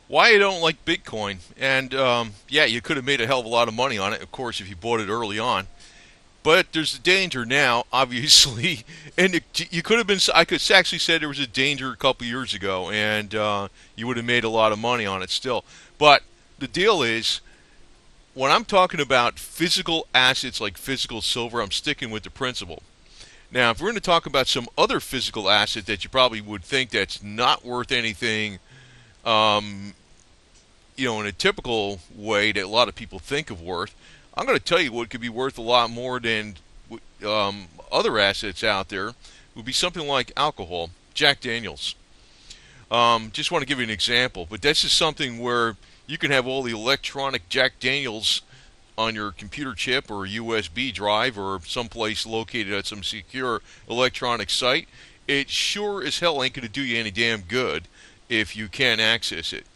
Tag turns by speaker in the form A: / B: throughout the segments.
A: Why I don't like Bitcoin, and yeah, you could have made a hell of a lot of money on it, of course, if you bought it early on. But there's a danger now, obviously, and you could have been. I could actually say there was a danger a couple years ago, and you would have made a lot of money on it still. But the deal is, when I'm talking about physical assets like physical silver, I'm sticking with the principle. Now, if we're going to talk about some other physical asset that you probably would think that's not worth anything, um, in a typical way that a lot of people think of worth, I'm going to tell you what could be worth a lot more than other assets out there would be something like alcohol, Jack Daniels. Just want to give you an example, but that's just something where you can have all the electronic Jack Daniels on your computer chip or USB drive or someplace located at some secure electronic site. It sure as hell ain't going to do you any damn good if you can't access it.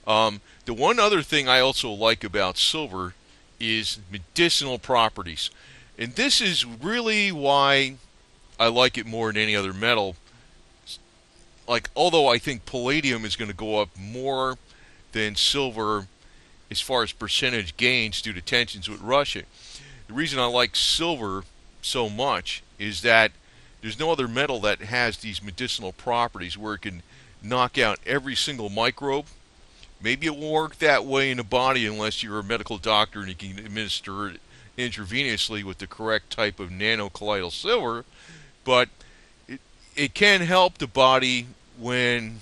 A: The one other thing I also like about silver is medicinal properties. And this is really why I like it more than any other metal. Like, although I think palladium is going to go up more than silver as far as percentage gains due to tensions with Russia. The reason I like silver so much is that there's no other metal that has these medicinal properties where it can knock out every single microbe. Maybe it won't work that way in the body unless you're a medical doctor and you can administer it intravenously with the correct type of nanocolloidal silver, but it can help the body when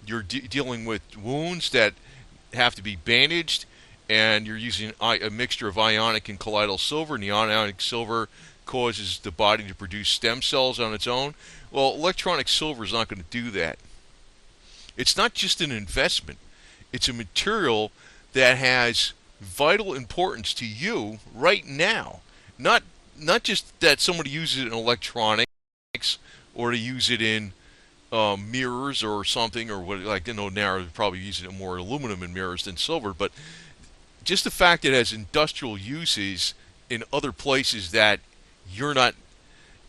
A: you're dealing with wounds that have to be bandaged and you're using a mixture of ionic and colloidal silver, and the ionic silver causes the body to produce stem cells on its own. Well, electronic silver is not going to do that. It's not just an investment. It's a material that has vital importance to you right now. Not just that somebody uses it in electronics or to use it in mirrors or something, or what, like, now they're probably using it more aluminum in mirrors than silver, but just the fact that it has industrial uses in other places that you're not,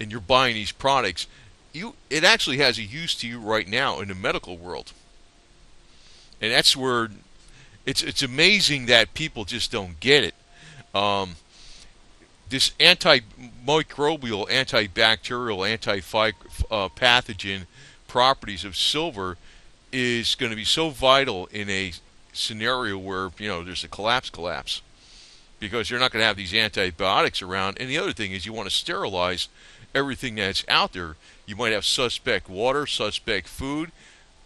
A: and you're buying these products, it actually has a use to you right now in the medical world. And that's where it's amazing that people just don't get it. Um, this antimicrobial, antibacterial, anti-pathogen properties of silver is going to be so vital in a scenario where there's a collapse because you're not going to have these antibiotics around. And the other thing is you want to sterilize everything that's out there. You might have suspect water, suspect food,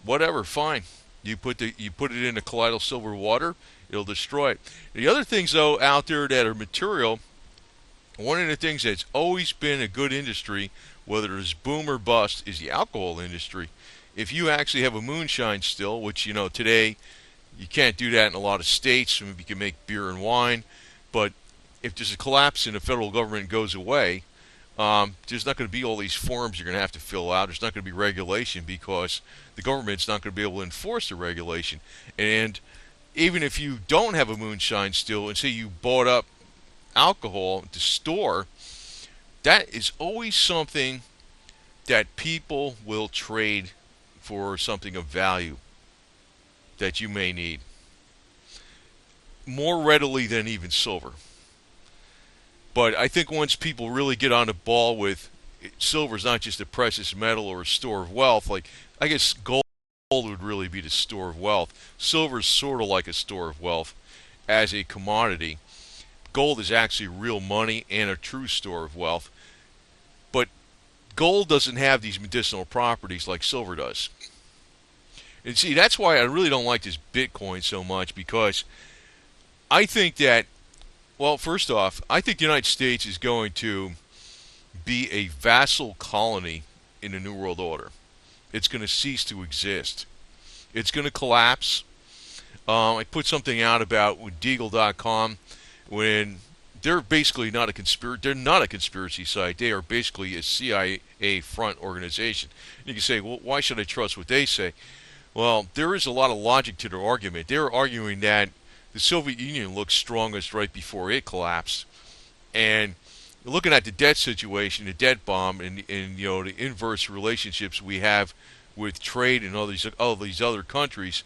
A: whatever. Fine. You put it in a colloidal silver water, it'll destroy it. The other things though out there that are material, one of the things that's always been a good industry, whether it's boom or bust, is the alcohol industry. If you actually have a moonshine still, which today you can't do that in a lot of states. You can make beer and wine, but if there's a collapse and the federal government goes away, there's not going to be all these forms you're going to have to fill out. There's not going to be regulation because the government's not going to be able to enforce the regulation. And even if you don't have a moonshine still, and say you bought up alcohol to store, that is always something that people will trade for something of value that you may need more readily than even silver. But I think once people really get on the ball with silver is not just a precious metal or a store of wealth, like I guess gold would really be the store of wealth. Silver is sort of like a store of wealth as a commodity. Gold is actually real money and a true store of wealth. But gold doesn't have these medicinal properties like silver does. And see, that's why I really don't like this Bitcoin so much, because I think that, well, first off, I think the United States is going to be a vassal colony in the New World Order. It's going to cease to exist. It's going to collapse. I put something out about with Deagle.com when they're basically not a conspiracy. They're not a conspiracy site. They are basically a CIA front organization. And you can say, well, why should I trust what they say? Well, there is a lot of logic to their argument. They're arguing that the Soviet Union looked strongest right before it collapsed, and looking at the debt situation, the debt bomb, and the inverse relationships we have with trade and all these other countries,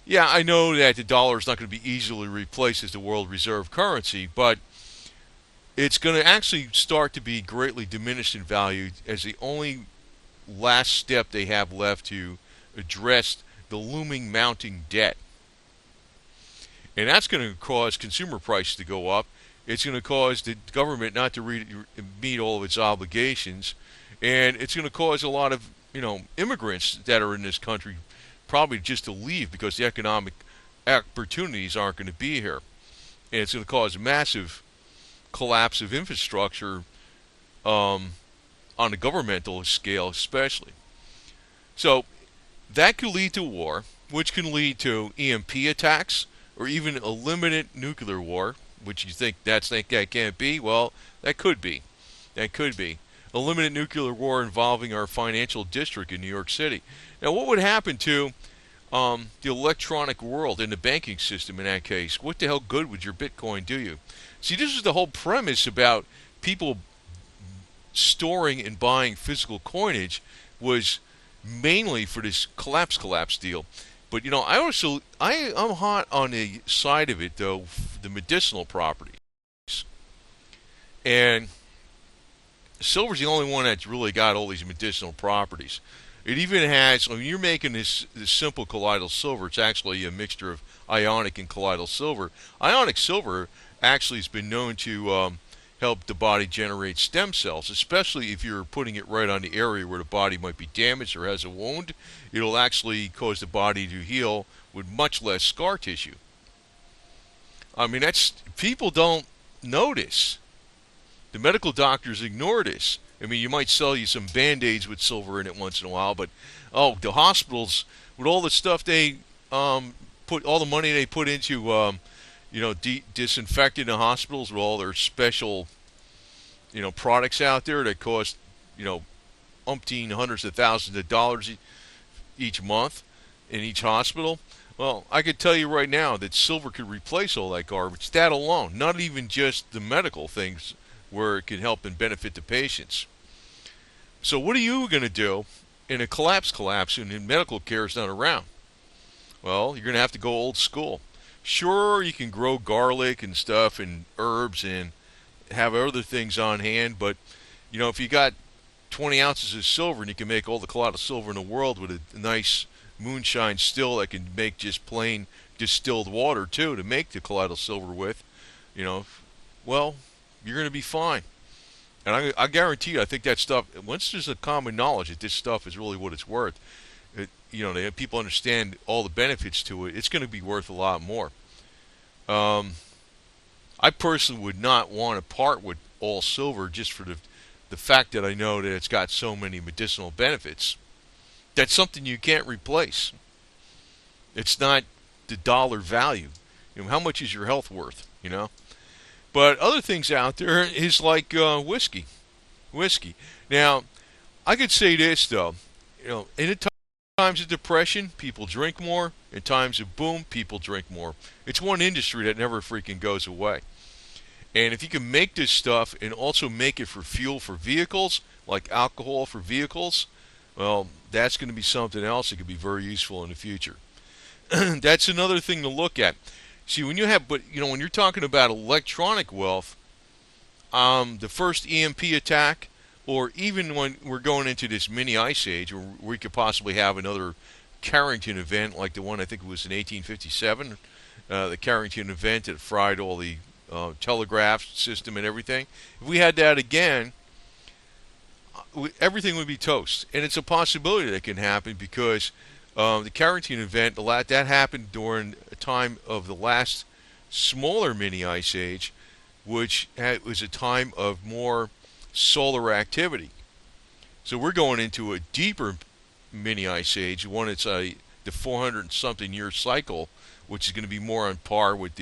A: Yeah, I know that the dollar is not going to be easily replaced as the world reserve currency, but it's going to actually start to be greatly diminished in value as the only last step they have left to address the looming mounting debt. And that's going to cause consumer prices to go up. It's going to cause the government not to meet all of its obligations, and it's going to cause a lot of immigrants that are in this country probably just to leave because the economic opportunities aren't going to be here, and it's going to cause a massive collapse of infrastructure um, on a governmental scale, especially. So that could lead to war, which can lead to EMP attacks or even a limited nuclear war, which you think that can't be. Well, that could be. That could be a limited nuclear war involving our financial district in New York City. Now, what would happen to the electronic world and the banking system in that case? What the hell good would your Bitcoin do you? See, this is the whole premise about people storing and buying physical coinage was mainly for this collapse deal. But I'm hot on the side of it though, the medicinal properties. And silver's the only one that's really got all these medicinal properties. It even has, when you're making this simple colloidal silver, it's actually a mixture of ionic and colloidal silver. Ionic silver actually has been known to help the body generate stem cells, especially if you're putting it right on the area where the body might be damaged or has a wound. It'll actually cause the body to heal with much less scar tissue. I mean, that's people don't notice. The medical doctors ignore this. I mean, you might sell you some Band-Aids with silver in it once in a while, but the hospitals with all the stuff they put, all the money they put into disinfecting the hospitals with all their special products out there that cost umpteen hundreds of thousands of dollars each month in each hospital. Well, I could tell you right now that silver could replace all that garbage. That alone, not even just the medical things where it can help and benefit the patients. So what are you going to do in a collapse and medical care is not around? Well, you're going to have to go old school. Sure, you can grow garlic and stuff and herbs and have other things on hand, but if you got 20 ounces of silver and you can make all the colloidal silver in the world with a nice moonshine still that can make just plain distilled water too to make the colloidal silver with, well, you're going to be fine. And I guarantee you, I think that stuff, once there's a common knowledge that this stuff is really what it's worth, people understand all the benefits to it, it's going to be worth a lot more. I personally would not want to part with all silver just for the fact that I know that it's got so many medicinal benefits. That's something you can't replace. It's not the dollar value. How much is your health worth? But other things out there is like whiskey. Now, I could say this though. In times of depression, people drink more. In times of boom, people drink more. It's one industry that never freaking goes away. And if you can make this stuff and also make it for fuel for vehicles, like alcohol for vehicles, well, that's going to be something else that could be very useful in the future. That's another thing to look at. See, when you're talking about electronic wealth, the first EMP attack, or even when we're going into this mini ice age, where we could possibly have another Carrington event like the one I think it was in 1857, the Carrington event that fried all the telegraph system and everything. If we had that again, everything would be toast. And it's a possibility that can happen because the Carrington event, that happened during a time of the last smaller mini ice age, which was a time of more solar activity. So we're going into a deeper mini ice age, one that's the 400 something year cycle, which is going to be more on par with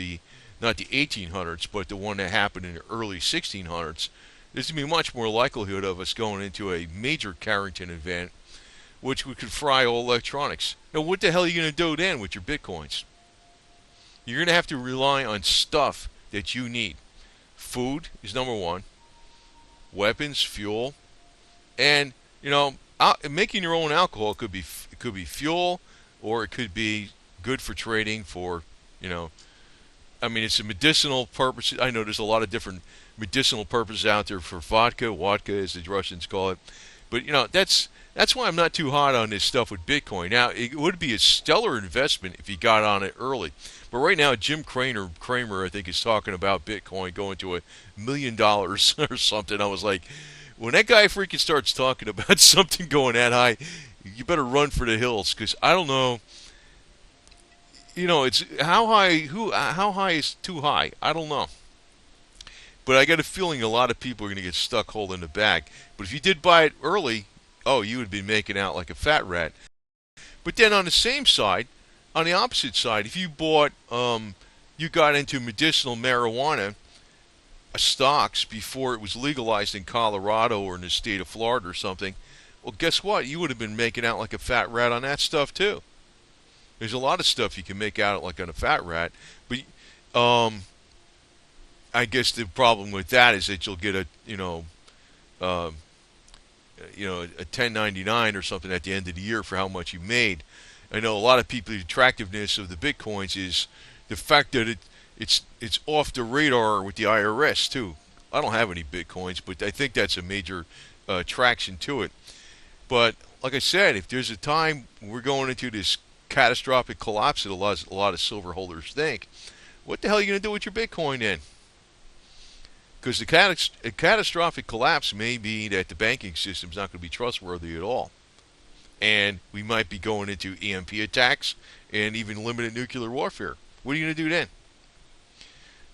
A: not the 1800s, but the one that happened in the early 1600s. There's going to be much more likelihood of us going into a major Carrington event, which we could fry all electronics. Now, what the hell are you going to do then with your bitcoins? You're going to have to rely on stuff that you need. Food is number one. Weapons, fuel, and making your own alcohol could be fuel, or it could be good for trading for, you know, I mean, it's a medicinal purpose. I know there's a lot of different medicinal purposes out there for vodka, vodka as the Russians call it. But that's why I'm not too hot on this stuff with Bitcoin. Now, it would be a stellar investment if you got on it early. But right now, Kramer, I think, is talking about Bitcoin going to $1 million or something. I was like, when that guy freaking starts talking about something going that high, you better run for the hills because I don't know. It's how high. How high is too high? I don't know. But I got a feeling a lot of people are going to get stuck holding the bag. But if you did buy it early, oh, you would be making out like a fat rat. But then on the same side, on the opposite side, if you you got into medicinal marijuana stocks before it was legalized in Colorado or in the state of Florida or something, well, guess what? You would have been making out like a fat rat on that stuff too. There's a lot of stuff you can make out like on a fat rat, but I guess the problem with that is that you'll get uh, a 1099 or something at the end of the year for how much you made. I know a lot of people, the attractiveness of the bitcoins is the fact that it's off the radar with the IRS too. I don't have any bitcoins, but I think that's a major attraction to it. But like I said, if there's a time we're going into this catastrophic collapse that a lot of silver holders think, what the hell are you going to do with your Bitcoin then? Because the catastrophic collapse may be that the banking system's not going to be trustworthy at all. And we might be going into EMP attacks and even limited nuclear warfare. What are you going to do then?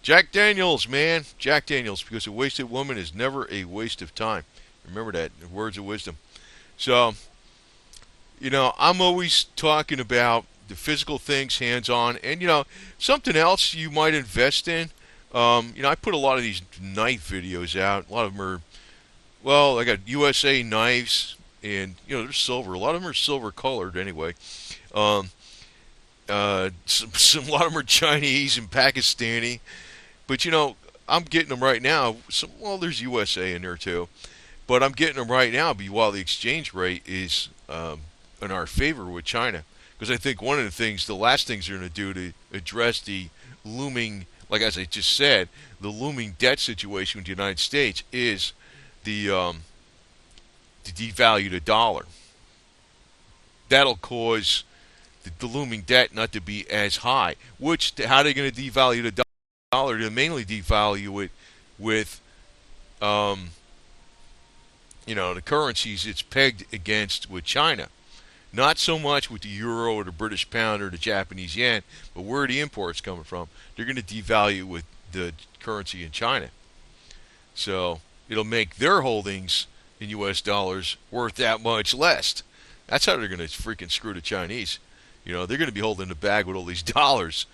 A: Jack Daniels, man. Jack Daniels, because a wasted woman is never a waste of time. Remember that. Words of wisdom. So, I'm always talking about the physical things hands-on. And, something else you might invest in. I put a lot of these knife videos out. A lot of them are, well, I got USA knives, and, they're silver. A lot of them are silver-colored anyway. A lot of them are Chinese and Pakistani. But, I'm getting them right now. There's USA in there, too. But I'm getting them right now while the exchange rate is in our favor with China. Because I think one of the last things they're going to do to address the looming, like as I just said, the looming debt situation with the United States is to devalue the dollar. That'll cause the looming debt not to be as high. How are they going to devalue the dollar? They'll mainly devalue it with the currencies it's pegged against with China. Not so much with the euro or the British pound or the Japanese yen, but where are the imports coming from? They're going to devalue with the currency in China. So it'll make their holdings in U.S. dollars worth that much less. That's how they're going to freaking screw the Chinese. They're going to be holding the bag with all these dollars.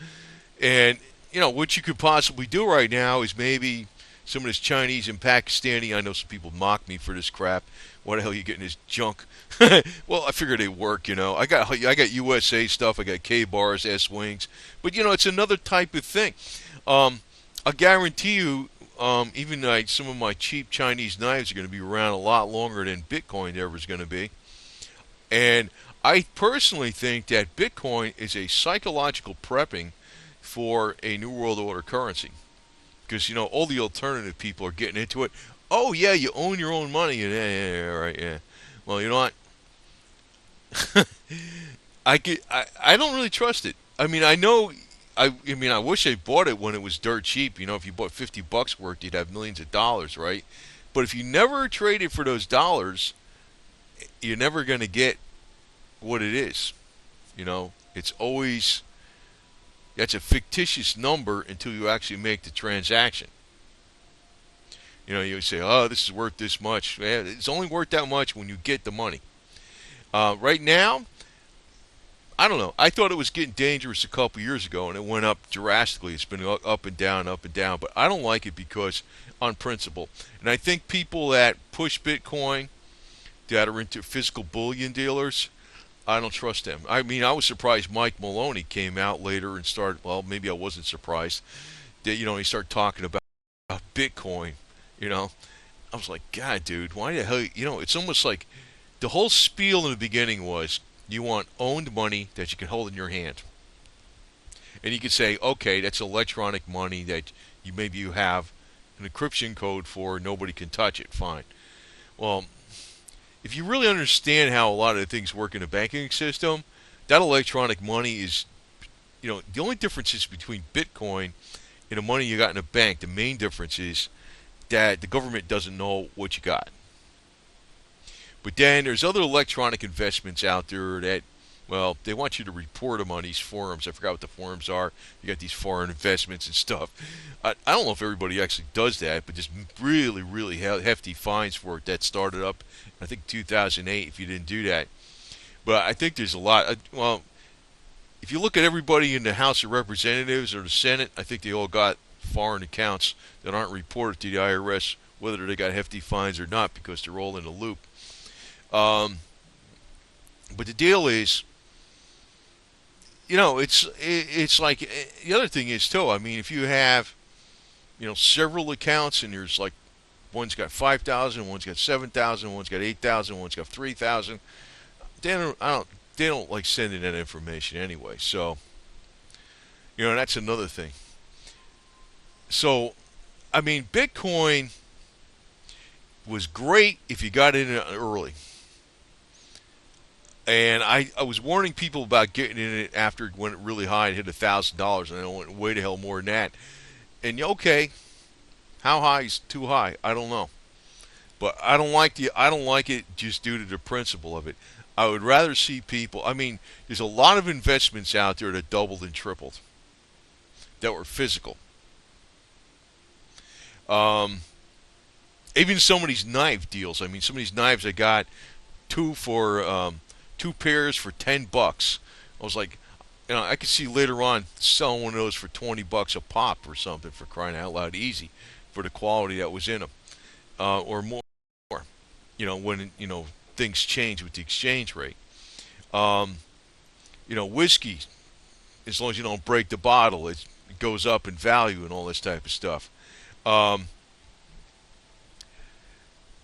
A: And, what you could possibly do right now is maybe some of this Chinese and Pakistani. I know some people mock me for this crap. Why the hell are you getting this junk? Well, I figured it'd work, I got USA stuff. I got K-bars, S-wings. But, it's another type of thing. I guarantee you, even like some of my cheap Chinese knives are going to be around a lot longer than Bitcoin ever is going to be. And I personally think that Bitcoin is a psychological prepping for a New World Order currency. Because, all the alternative people are getting into it. Oh, yeah, you own your own money. Yeah, right, yeah. Well, you know what? I don't really trust it. I mean, I wish I bought it when it was dirt cheap. If you bought $50 worth, you'd have millions of dollars, right? But if you never traded for those dollars, you're never going to get what it is. It's always, that's a fictitious number until you actually make the transaction. You say, oh, this is worth this much. Yeah, it's only worth that much when you get the money. Right now, I don't know. I thought it was getting dangerous a couple years ago, and it went up drastically. It's been up and down, up and down. But I don't like it because, on principle. And I think people that push Bitcoin, that are into physical bullion dealers, I don't trust them. I mean, I was surprised Mike Maloney came out later and started, well, maybe I wasn't surprised, that, he started talking about Bitcoin. I was like, God, dude, why the hell? It's almost like the whole spiel in the beginning was you want owned money that you can hold in your hand. And you could say, okay, that's electronic money that you have an encryption code for, nobody can touch it. Fine. Well, if you really understand how a lot of the things work in the banking system, that electronic money is, the only difference is between Bitcoin and the money you got in a bank. The main difference is that the government doesn't know what you got. But then there's other electronic investments out there that, well, they want you to report them on these forums. I forgot what the forums are. You got these foreign investments and stuff. I don't know if everybody actually does that, but there's really, really hefty fines for it that started up, I think, 2008 if you didn't do that. But I think there's a lot. Well, if you look at everybody in the House of Representatives or the Senate, I think they all got foreign accounts that aren't reported to the IRS, whether they got hefty fines or not, because they're all in a loop. But the deal is, it's like the other thing is too. I mean, if you have, several accounts and there's like one's got 5,000, one's got 7,000, one's got 8,000, one's got 3,000. They don't like sending that information anyway. So, that's another thing. So, I mean, Bitcoin was great if you got in early. And I was warning people about getting in it after it went really high and hit $1,000, and it went way to hell more than that. And okay, how high is too high? I don't know, but I don't like it just due to the principle of it. I would rather see people. I mean, there's a lot of investments out there that doubled and tripled that were physical. Even some of these knife deals. I mean, some of these knives I got two pairs for $10. I was like, I could see later on selling one of those for $20 a pop or something, for crying out loud, easy, for the quality that was in them, or more. When things change with the exchange rate. Whiskey, as long as you don't break the bottle, it goes up in value and all this type of stuff.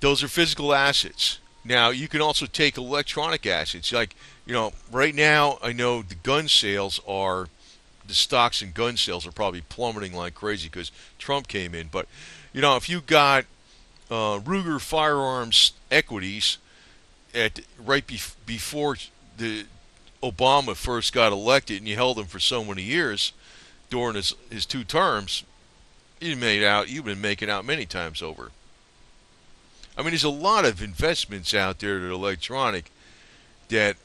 A: Those are physical assets. Now, you can also take electronic assets. Like, right now, I know the stocks and gun sales are probably plummeting like crazy because Trump came in. But, if you got Ruger Firearms equities before the Obama first got elected, and you held him for so many years during his two terms, you've been making out many times over. I mean, there's a lot of investments out there that are electronic that,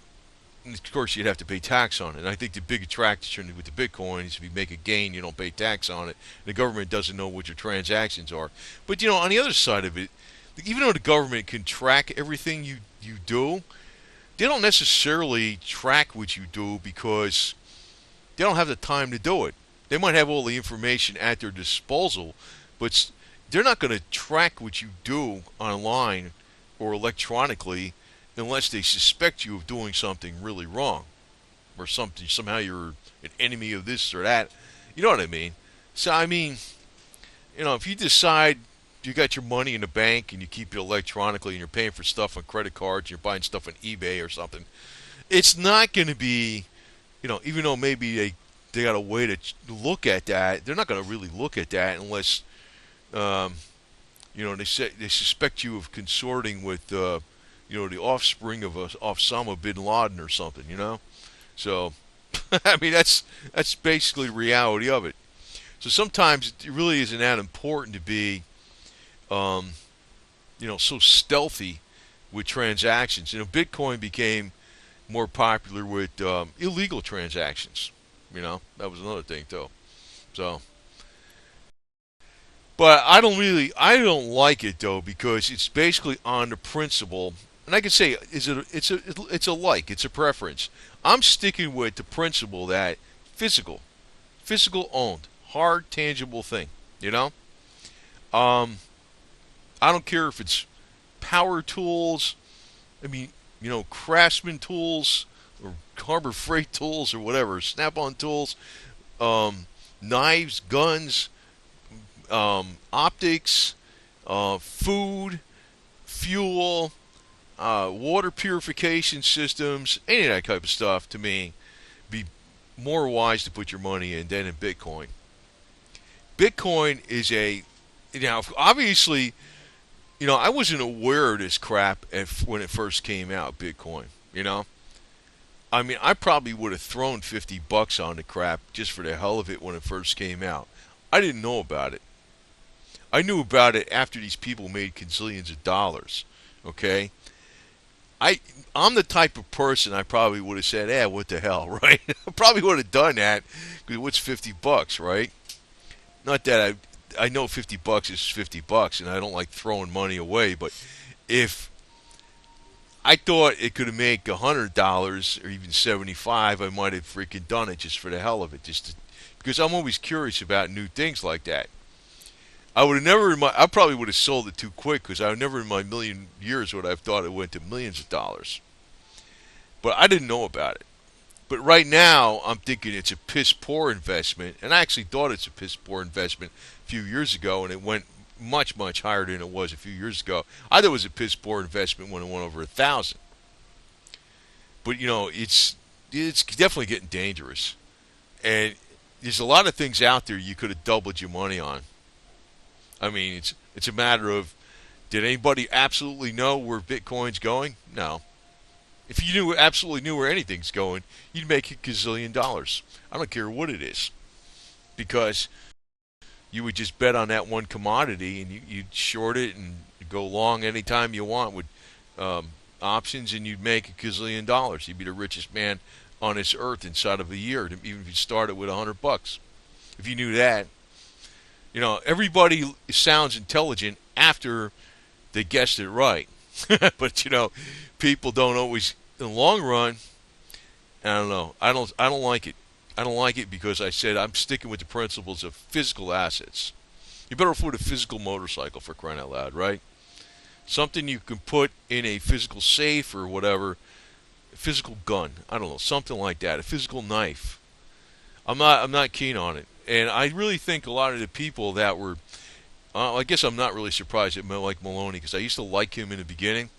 A: of course, you'd have to pay tax on it. And I think the big attraction with the Bitcoin is if you make a gain, you don't pay tax on it. The government doesn't know what your transactions are. But, on the other side of it, even though the government can track everything you do, they don't necessarily track what you do because they don't have the time to do it. They might have all the information at their disposal, but they're not going to track what you do online or electronically unless they suspect you of doing something really wrong, or somehow you're an enemy of this or that. You know what I mean? So, I mean, if you decide you got your money in the bank and you keep it electronically and you're paying for stuff on credit cards, you're buying stuff on eBay or something, it's not going to be, even though maybe they got a way to look at that, they're not going to really look at that unless they suspect you of consorting with, the offspring of Osama bin Laden or something, So, I mean, that's basically the reality of it. So sometimes it really isn't that important to be, so stealthy with transactions. Bitcoin became more popular with illegal transactions. That was another thing too. So. But I don't like it though, because it's basically on the principle, and I can say it's a preference. I'm sticking with the principle that physical owned, hard, tangible thing. I don't care if it's power tools. I mean, Craftsman tools or Harbor Freight tools or whatever, Snap-on tools, knives, guns. Optics, food, fuel, water purification systems, any of that type of stuff, to me, more wise to put your money in than in Bitcoin. Bitcoin is obviously, I wasn't aware of this crap when it first came out, Bitcoin. You know, I mean, I probably would have thrown $50 on the crap just for the hell of it when it first came out. I didn't know about it. I knew about it after these people made gazillions of dollars. Okay, I I'm the type of person I probably would have said, what the hell, right? I probably would have done that because what's $50, right? Not that I know $50 is $50, and I don't like throwing money away, but if I thought it could have made $100 or even 75, I might have freaking done it just for the hell of it, because I'm always curious about new things like that. I probably would have sold it too quick because I would never in my million years would I have thought it went to millions of dollars. But I didn't know about it. But right now, I'm thinking it's a piss poor investment, and I actually thought it's a piss poor investment a few years ago, and it went much much higher than it was a few years ago. I thought it was a piss poor investment when it went over 1,000. But it's definitely getting dangerous, and there's a lot of things out there you could have doubled your money on. I mean, it's a matter of, did anybody absolutely know where Bitcoin's going? No. If you absolutely knew where anything's going, you'd make a gazillion dollars. I don't care what it is, because you would just bet on that one commodity and you'd short it and go long anytime you want with options, and you'd make a gazillion dollars. You'd be the richest man on this earth inside of a year, even if you started with $100. If you knew that, everybody sounds intelligent after they guessed it right. But people don't always, in the long run. I don't know. I don't like it. I don't like it because I said I'm sticking with the principles of physical assets. You better afford a physical motorcycle, for crying out loud, right? Something you can put in a physical safe or whatever. A physical gun. I don't know, something like that. A physical knife. I'm not keen on it. And I really think a lot of the people that were, I guess I'm not really surprised at Mike Maloney, because I used to like him in the beginning,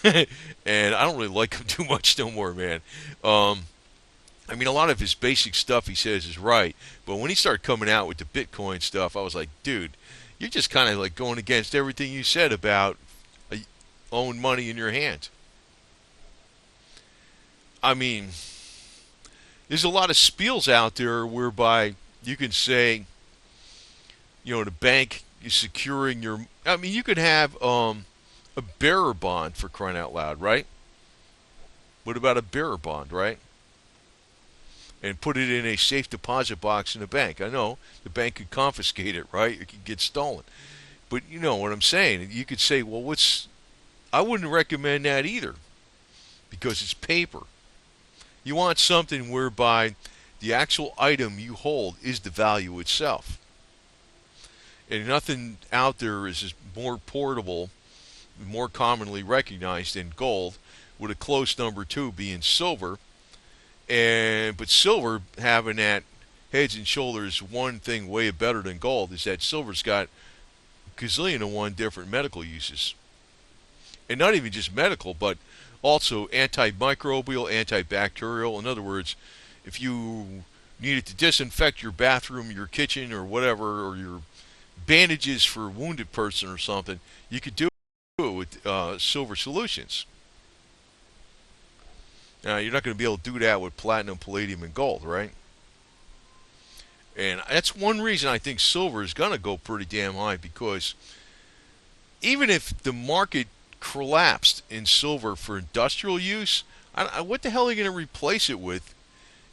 A: and I don't really like him too much no more, man. I mean, a lot of his basic stuff he says is right, but when he started coming out with the Bitcoin stuff, I was like, dude, you're just kind of like going against everything you said about owning money in your hand. I mean, there's a lot of spiels out there whereby you can say, the bank is securing your. I mean, you could have a bearer bond, for crying out loud, right? What about a bearer bond, right? And put it in a safe deposit box in a bank. I know the bank could confiscate it, right? It could get stolen. But you know what I'm saying. You could say, well, I wouldn't recommend that either, because it's paper. You want something whereby the actual item you hold is the value itself. And nothing out there is more portable, more commonly recognized than gold, with a close number two being silver. But silver having that heads and shoulders one thing way better than gold is that silver's got gazillion and one different medical uses. And not even just medical, but also antimicrobial, antibacterial. In other words, if you needed to disinfect your bathroom, your kitchen, or whatever, or your bandages for a wounded person or something, you could do it with silver solutions. Now, you're not going to be able to do that with platinum, palladium, and gold, right? And that's one reason I think silver is going to go pretty damn high, because even if the market collapsed in silver for industrial use, what the hell are you going to replace it with?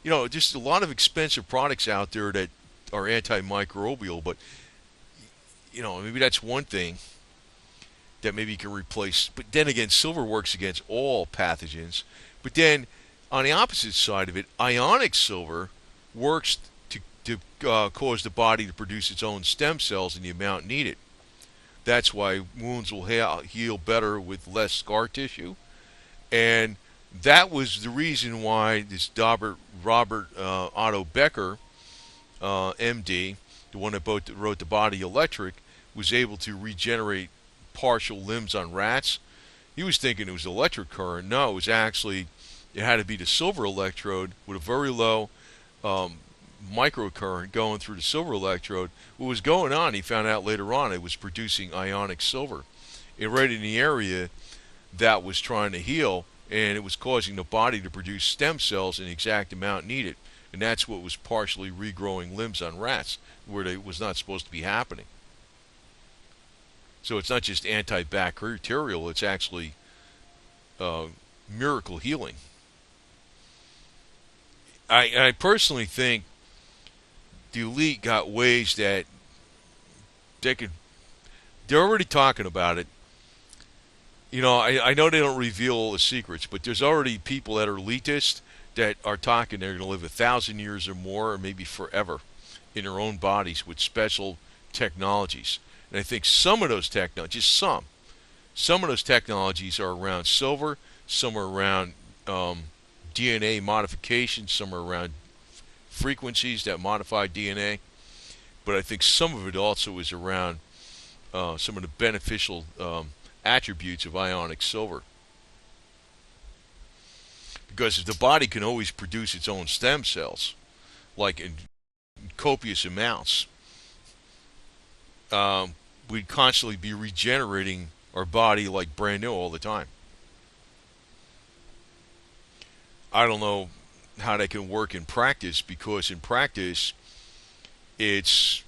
A: Just a lot of expensive products out there that are antimicrobial, but maybe that's one thing that maybe you can replace. But then again, silver works against all pathogens. But then on the opposite side of it, ionic silver works to cause the body to produce its own stem cells in the amount needed. That's why wounds will heal better with less scar tissue. And that was the reason why this Robert Otto Becker, MD, the one that wrote The Body Electric, was able to regenerate partial limbs on rats. He was thinking it was electric current. No, it was actually, it had to be the silver electrode with a very low um, microcurrent going through the silver electrode. What was going on, he found out later on, it was producing ionic silver. And right in the area that was trying to heal, and it was causing the body to produce stem cells in the exact amount needed. And that's what was partially regrowing limbs on rats, where it was not supposed to be happening. So it's not just antibacterial, it's actually uh, miracle healing. I personally think the elite got ways that they could, they're already talking about it. I know they don't reveal the secrets, but there's already people that are elitist that are talking they're going to live 1,000 years or more, or maybe forever, in their own bodies with special technologies. And I think some of those technologies, some of those technologies are around silver, some are around DNA modification, some are around frequencies that modify DNA. But I think some of it also is around some of the beneficial attributes of ionic silver. Because if the body can always produce its own stem cells, like in copious amounts, we'd constantly be regenerating our body like brand new all the time. I don't know how that can work in practice, because in practice, it's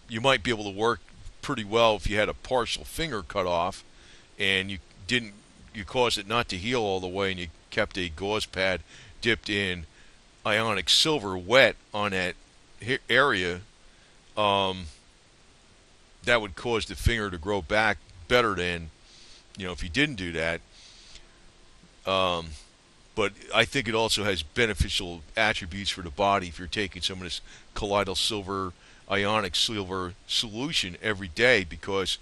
A: you might be able to work pretty well if you had a partial finger cut off and you caused it not to heal all the way, and you kept a gauze pad dipped in ionic silver wet on that area. Um, that would cause the finger to grow back better than if you didn't do that. Um, but I think it also has beneficial attributes for the body if you're taking some of this colloidal silver, ionic silver solution every day, because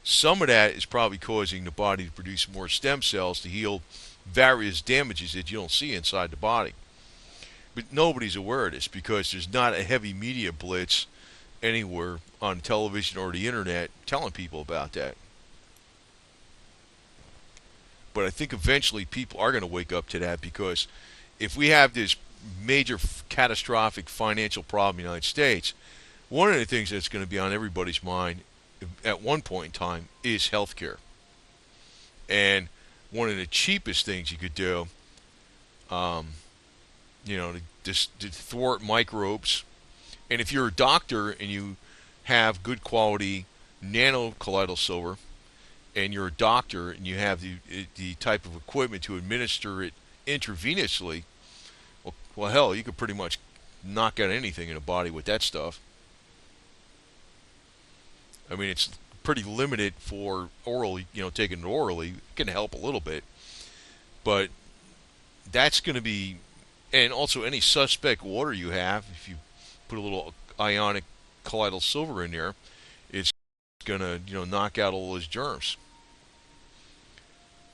A: some of that is probably causing the body to produce more stem cells to heal various damages that you don't see inside the body. But nobody's aware of this because there's not a heavy media blitz anywhere on television or the internet telling people about that. But I think eventually people are going to wake up to that, because if we have this major catastrophic financial problem in the United States, one of the things that's going to be on everybody's mind at one point in time is healthcare. And one of the cheapest things you could do, um, to thwart microbes. And if you're a doctor and you have good quality nano colloidal silver, and you're a doctor and you have the type of equipment to administer it intravenously, well, hell, you could pretty much knock out anything in a body with that stuff. I mean, it's pretty limited for oral, taking it orally. It can help a little bit. But that's going to be, and also any suspect water you have, if you put a little ionic colloidal silver in there, it's going to, knock out all those germs.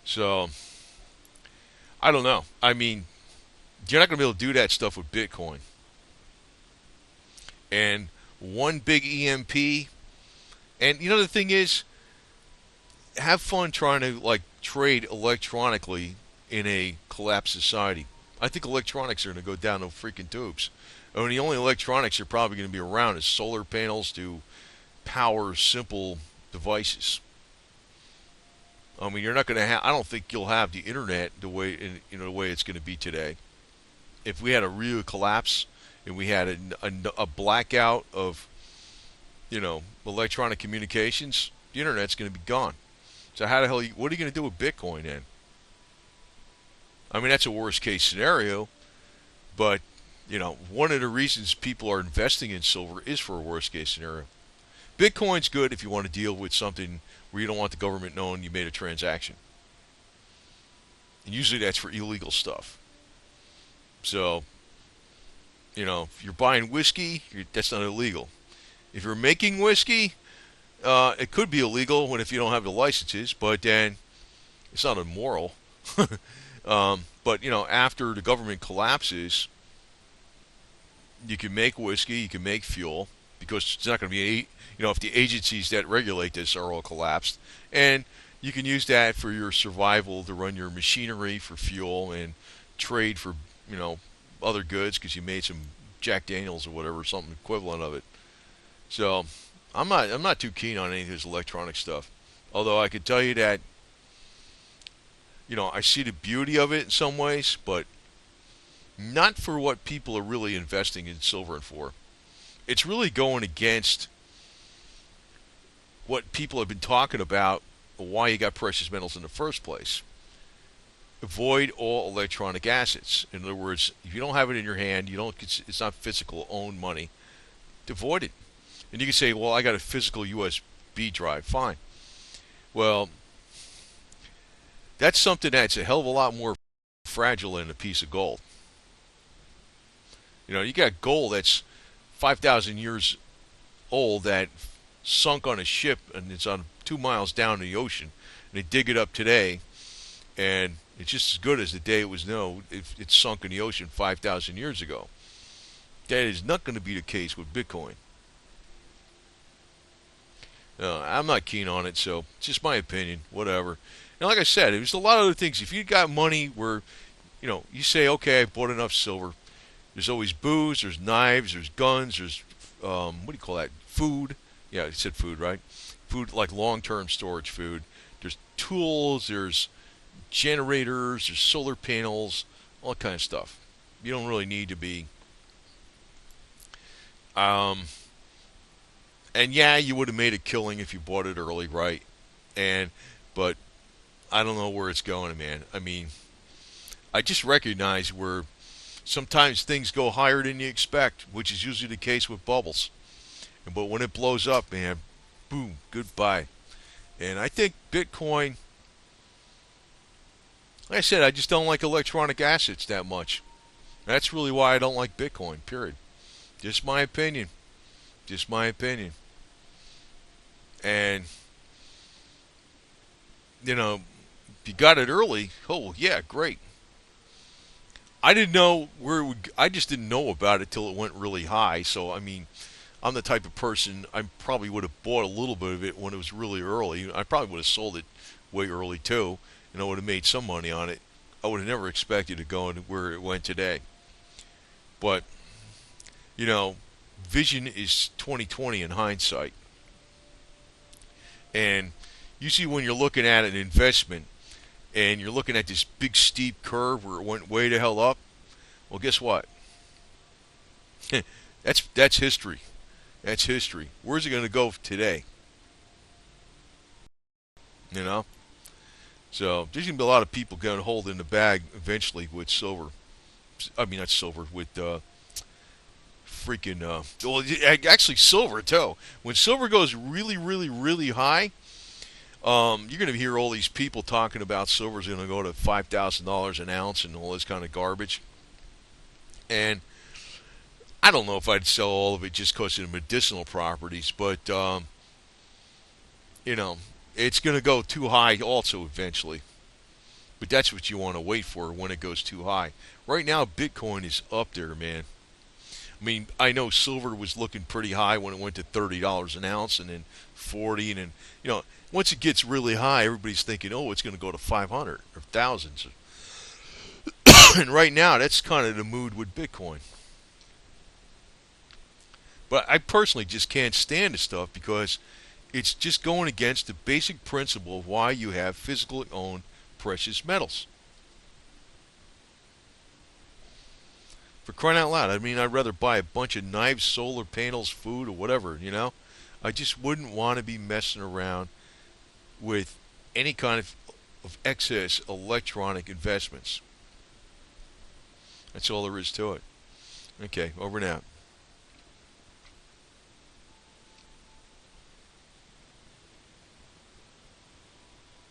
A: So, I don't know. I mean, you're not going to be able to do that stuff with Bitcoin. And one big EMP. And the thing is, have fun trying to trade electronically in a collapsed society. I think electronics are going to go down the freaking tubes. I mean, the only electronics are probably going to be around is solar panels to power simple devices. I mean, you're not going to have. I don't think you'll have the internet the way the way it's going to be today. If we had a real collapse and we had a blackout of electronic communications, the internet's going to be gone. So how the hell? What are you going to do with Bitcoin then? I mean, that's a worst case scenario, but one of the reasons people are investing in silver is for a worst case scenario. Bitcoin's good if you want to deal with something where you don't want the government knowing you made a transaction. And usually that's for illegal stuff. So, if you're buying whiskey, that's not illegal. If you're making whiskey, it could be illegal if you don't have the licenses, but then it's not immoral. But after the government collapses, you can make whiskey, you can make fuel, because it's not going to be if the agencies that regulate this are all collapsed, and you can use that for your survival to run your machinery for fuel and trade for other goods because you made some Jack Daniels or whatever, something equivalent of it. So I'm not too keen on any of this electronic stuff. Although I could tell you that I see the beauty of it in some ways, but not for what people are really investing in silver and for. It's really going against what people have been talking about, why you got precious metals in the first place. Avoid all electronic assets. In other words, if you don't have it in your hand, it's not physical owned money. Avoid it. And you can say, well, I got a physical USB drive. Fine. Well, that's something that's a hell of a lot more fragile than a piece of gold. You got gold that's 5,000 years old that sunk on a ship and it's on 2 miles down in the ocean. And they dig it up today, and it's just as good as the day it was known if it's sunk in the ocean 5,000 years ago. That is not going to be the case with Bitcoin. I'm not keen on it, so it's just my opinion. Whatever. And like I said, there's a lot of other things. If you got money where, you say, okay, I bought enough silver. There's always booze, there's knives, there's guns, there's, what do you call that? Food. Yeah, I said food, right? Food, like long-term storage food. There's tools, there's generators, there's solar panels, all kind of stuff. You don't really need to be. And yeah, you would have made a killing if you bought it early, right? But I don't know where it's going, man. I mean, I just recognize where sometimes things go higher than you expect, which is usually the case with bubbles. But when it blows up, man, boom, goodbye. And I think Bitcoin, like I said, I just don't like electronic assets that much. That's really why I don't like Bitcoin, period. Just my opinion. Just my opinion. And, if you got it early, oh, yeah, great. I didn't know where it would, I just didn't know about it till it went really high. So, I mean, I'm the type of person, I probably would have bought a little bit of it when it was really early. I probably would have sold it way early too, and I would have made some money on it. I would have never expected it going where it went today. But, vision is 20/20 in hindsight. And usually when you're looking at an investment and you're looking at this big steep curve where it went way the hell up, well, guess what? That's history. That's history. Where's it going to go today? So there's going to be a lot of people going to hold in the bag eventually with silver. I mean, not silver, with freaking, well, actually silver too. When silver goes really, really, really high, you're going to hear all these people talking about silver's going to go to $5,000 an ounce and all this kind of garbage. And I don't know if I'd sell all of it just because of the medicinal properties, but, it's going to go too high also eventually. But that's what you want to wait for when it goes too high. Right now, Bitcoin is up there, man. I mean, I know silver was looking pretty high when it went to $30 an ounce and then 40, and then, once it gets really high, everybody's thinking, oh, it's going to go to 500 or thousands. And right now, that's kind of the mood with Bitcoin. But I personally just can't stand this stuff because it's just going against the basic principle of why you have physically owned precious metals. For crying out loud, I mean, I'd rather buy a bunch of knives, solar panels, food, or whatever, I just wouldn't want to be messing around with any kind of excess electronic investments. That's all there is to it. Okay, over and out.